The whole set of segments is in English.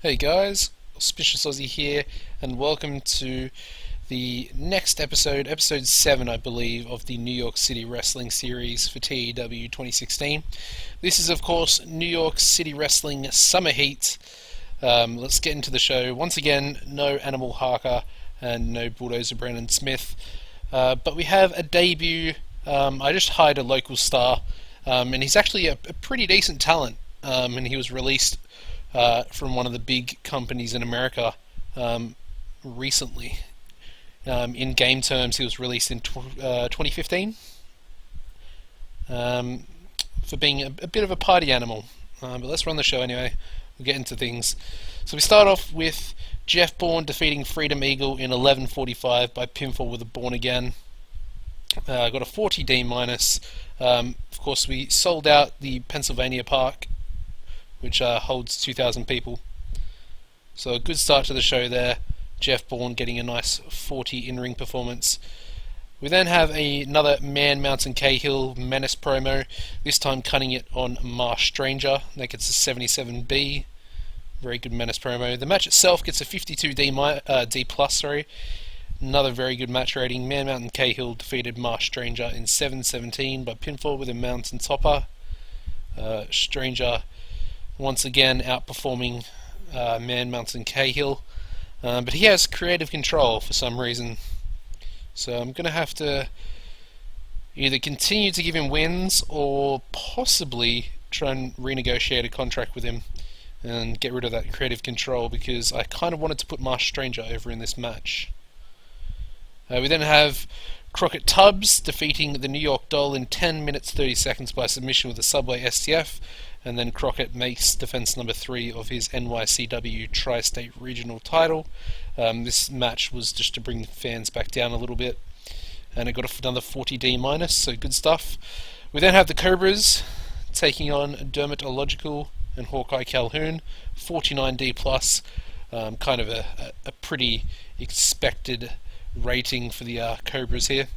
Hey guys, Auspicious'Aussie here, and welcome to the next episode, episode 7 I believe, of the New York City Wrestling Series for TEW 2016. This is of course New York City Wrestling Summer Heat. Let's get into the show. Once again, no Animal Harker and no Bulldozer Brandon Smith, but we have a debut. I just hired a local star, and he's actually a pretty decent talent, and he was released from one of the big companies in America recently. In game terms, he was released in 2015 for being a bit of a party animal. But let's run the show anyway. We'll get into things. So we start off with Jeff Bourne defeating Freedom Eagle in 11:45 by pinfall with a Bourne again. Got a 40D minus. Of course, we sold out the Pennsylvania Park, which holds 2,000 people. So a good start to the show there. Jeff Bourne getting a nice 40 in-ring performance. We then have another Man Mountain Cahill Menace promo, this time cutting it on Marsh Stranger. That gets a 77B. Very good Menace promo. The match itself gets a 52D plus. Another very good match rating. Man Mountain Cahill defeated Marsh Stranger in 7:17 by pinfall with a Mountain Topper. Stranger once again outperforming Man Mountain Cahill, but he has creative control for some reason, so I'm going to have to either continue to give him wins or possibly try and renegotiate a contract with him and get rid of that creative control, because I kind of wanted to put Marsh Stranger over in this match. We then have Crockett Tubbs defeating the New York Doll in 10 minutes 30 seconds by submission with a Subway STF, and then Crockett makes defense number 3 of his NYCW Tri-State Regional title. This match was just to bring the fans back down a little bit, and it got another 40D minus, so good stuff. We then have the Cobras taking on Dermatological and Hawkeye Calhoun, 49D plus, kind of a pretty expected rating for the Cobras here.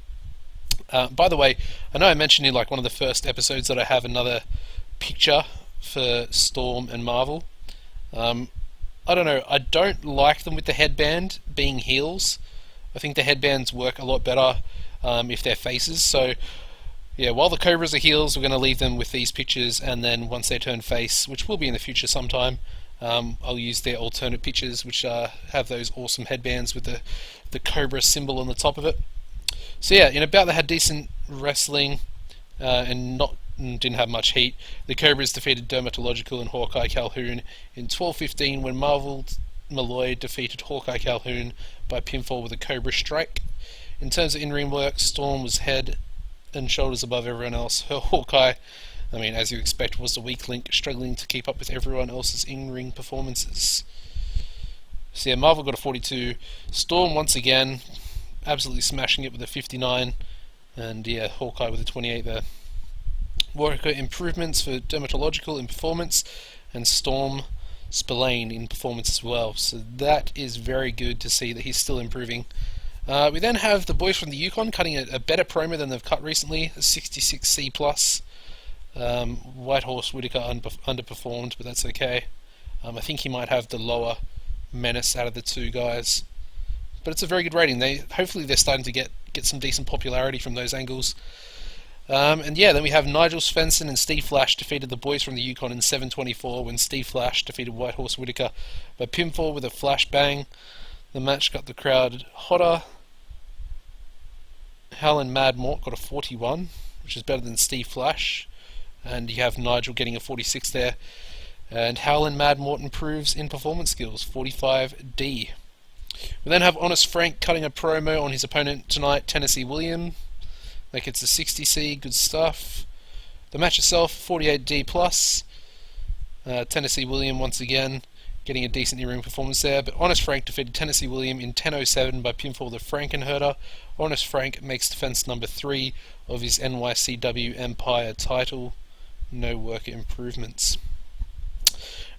By the way, I know I mentioned in like one of the first episodes that I have another picture for Storm and Marvel. I don't know, I don't like them with the headband being heels. I think the headbands work a lot better if they're faces. So yeah, while the Cobras are heels, we're going to leave them with these pictures, and then once they turn face, which will be in the future sometime, I'll use their alternate pictures, which have those awesome headbands with the Cobra symbol on the top of it. So yeah, in about they had decent wrestling and didn't have much heat. The Cobras defeated Dermatological and Hawkeye Calhoun in 12:15 when Marvel Malloy defeated Hawkeye Calhoun by pinfall with a Cobra Strike. In terms of in-ring work, Storm was head and shoulders above everyone else. Her Hawkeye, I mean, as you expect, was the weak link, struggling to keep up with everyone else's in-ring performances. So yeah, Marvel got a 42. Storm once again, absolutely smashing it with a 59. And yeah, Hawkeye with a 28 there. Worker improvements for Dermatological in performance, and Storm Spillane in performance as well. So that is very good to see that he's still improving. We then have the boys from the Yukon cutting a better promo than they've cut recently, a 66C plus. Whitehorse Whitaker underperformed, but that's okay. I think he might have the lower menace out of the two guys, but it's a very good rating. Hopefully they're starting to get some decent popularity from those angles. And yeah, then we have Nigel Svensson and Steve Flash defeated the boys from the Yukon in 7:24 when Steve Flash defeated Whitehorse Whitaker by pinfall with a flash bang. The match got the crowd hotter. Hal and Mad Mort got a 41, which is better than Steve Flash, and you have Nigel getting a 46 there. And Hal and Mad Mort improves in performance skills, 45D. We then have Honest Frank cutting a promo on his opponent tonight, Tennessee William. That gets a 60C, good stuff. The match itself, 48D plus. Tennessee William once again getting a decent in-ring performance there, but Honest Frank defeated Tennessee William in 10:07 by pinfall the Frankenherder. Honest Frank makes defense number 3 of his NYCW Empire title. No worker improvements.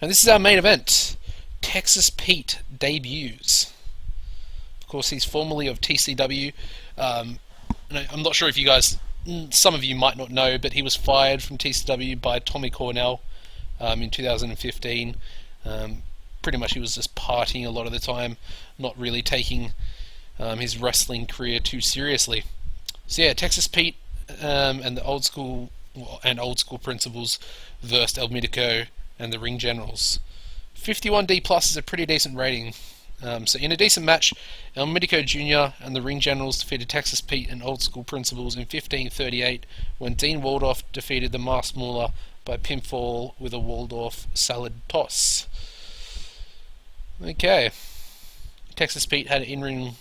And this is our main event. Texas Pete debuts. Of course, he's formerly of TCW. I'm not sure if you guys, some of you might not know, but he was fired from TCW by Tommy Cornell in 2015. pretty much he was just partying a lot of the time, not really taking his wrestling career too seriously. So yeah, Texas Pete and the old school principles versus El Mitico and the Ring Generals. 51D plus is a pretty decent rating. So in a decent match, El Mitico Jr. and the Ring Generals defeated Texas Pete and Old School Principles in 15:38 when Dean Waldorf defeated the Masked Mauler by pinfall with a Waldorf salad toss. Okay. Texas Pete had an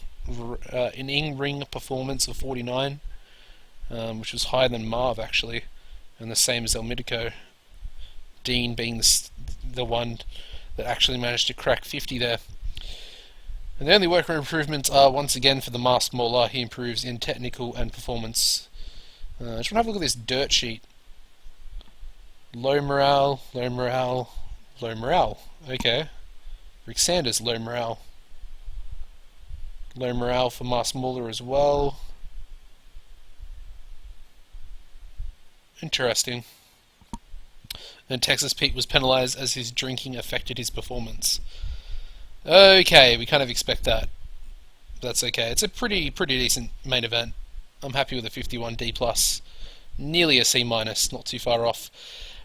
in-ring performance of 49, which was higher than Marv actually, and the same as El Mitico. Dean being the one that actually managed to crack 50 there. And the only worker improvements are once again for the Masked Mauler. He improves in technical and performance. I just want to have a look at this dirt sheet. Low morale, low morale, low morale. Okay. Rick Sanders, low morale. Low morale for Masked Mauler as well. Interesting. And Texas Pete was penalised as his drinking affected his performance. Okay, we kind of expect that. That's okay. It's a pretty decent main event. I'm happy with a 51D plus. Nearly a C minus, not too far off.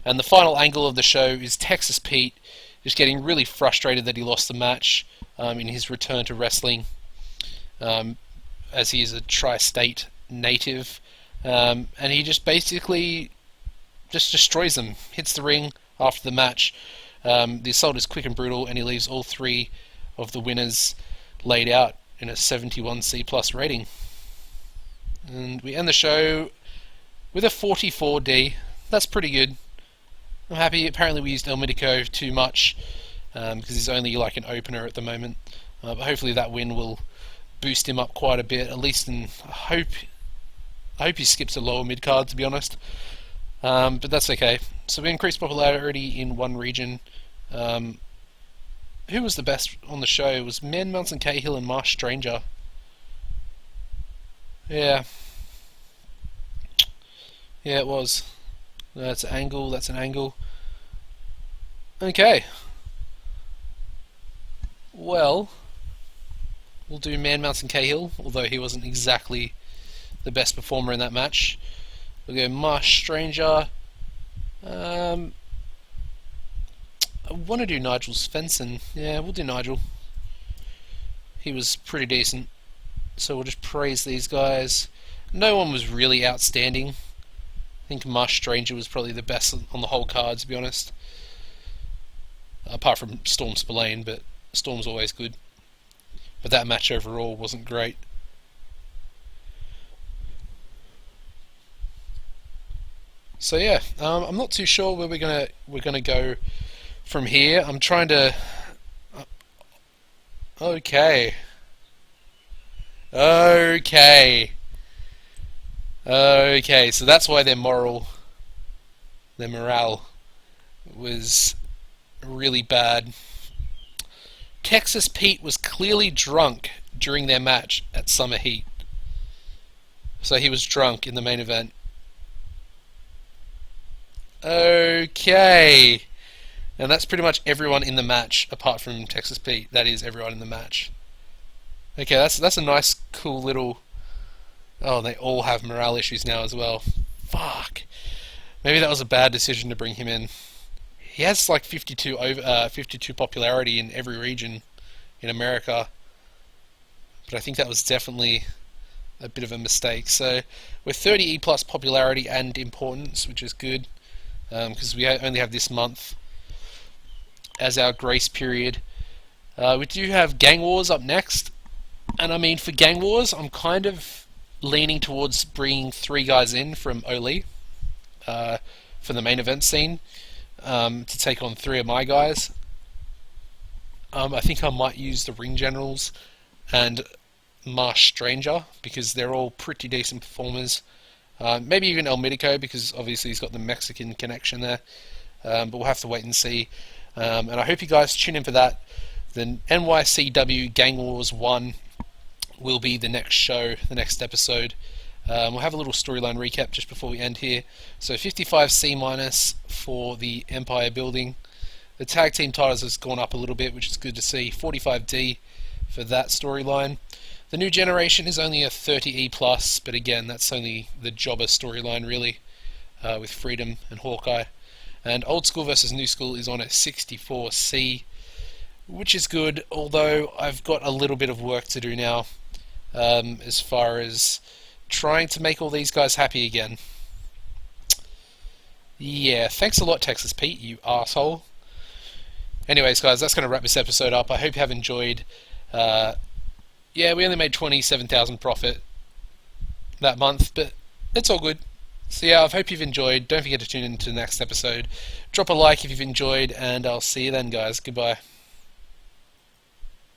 And the final angle of the show is Texas Pete just getting really frustrated that he lost the match in his return to wrestling, as he is a tri-state native, and he just basically just destroys them. Hits the ring after the match. The assault is quick and brutal, and he leaves all three of the winners laid out in a 71C plus rating. And we end the show with a 44D. That's pretty good. I'm happy. Apparently we used El Mitico too much because he's only like an opener at the moment. But hopefully that win will boost him up quite a bit. At least, I hope he skips a lower mid card, to be honest. But that's okay. So we increased popularity in one region. Who was the best on the show? It was Man Mountain Cahill and Marsh Stranger. Yeah. Yeah, it was. That's an angle, that's an angle. Okay. Well, we'll do Man Mountain Cahill, although he wasn't exactly the best performer in that match. We'll go Marsh Stranger. I want to do Nigel Svensson. Yeah, we'll do Nigel. He was pretty decent. So we'll just praise these guys. No one was really outstanding. I think Marsh Stranger was probably the best on the whole card, to be honest. Apart from Storm Spillane, but Storm's always good. But that match overall wasn't great. So yeah, I'm not too sure where we're gonna go from here. I'm trying to. Okay. So that's why their morale was really bad. Texas Pete was clearly drunk during their match at Summer Heat. So he was drunk in the main event. Okay. And that's pretty much everyone in the match apart from Texas Pete. That is everyone in the match. Okay, that's a nice, cool little. Oh, they all have morale issues now as well. Fuck. Maybe that was a bad decision to bring him in. He has like 52 popularity in every region in America, but I think that was definitely a bit of a mistake. So we're 30E plus popularity and importance, which is good because we only have this month as our grace period. We do have Gang Wars up next, and I mean for Gang Wars, I'm kind of leaning towards bringing 3 guys in from Oli for the main event scene to take on 3 of my guys. I think I might use the Ring Generals and Marsh Stranger because they're all pretty decent performers. Maybe even El Mitico because obviously he's got the Mexican connection there. But we'll have to wait and see. And I hope you guys tune in for that. The NYCW Gang Wars 1 will be the next show, the next episode. We'll have a little storyline recap just before we end here. So 55C minus for the Empire building. The tag team titles has gone up a little bit, which is good to see. 45D for that storyline. The new generation is only a 30E plus, but again, that's only the jobber storyline really, with Freedom and Hawkeye. And Old School versus New School is on a 64C, which is good, although I've got a little bit of work to do now, as far as trying to make all these guys happy again. Yeah, thanks a lot, Texas Pete, you asshole. Anyways, guys, that's going to wrap this episode up. I hope you have enjoyed. Yeah, we only made 27,000 profit that month, but it's all good. So yeah, I hope you've enjoyed. Don't forget to tune in to the next episode. Drop a like if you've enjoyed, and I'll see you then, guys. Goodbye.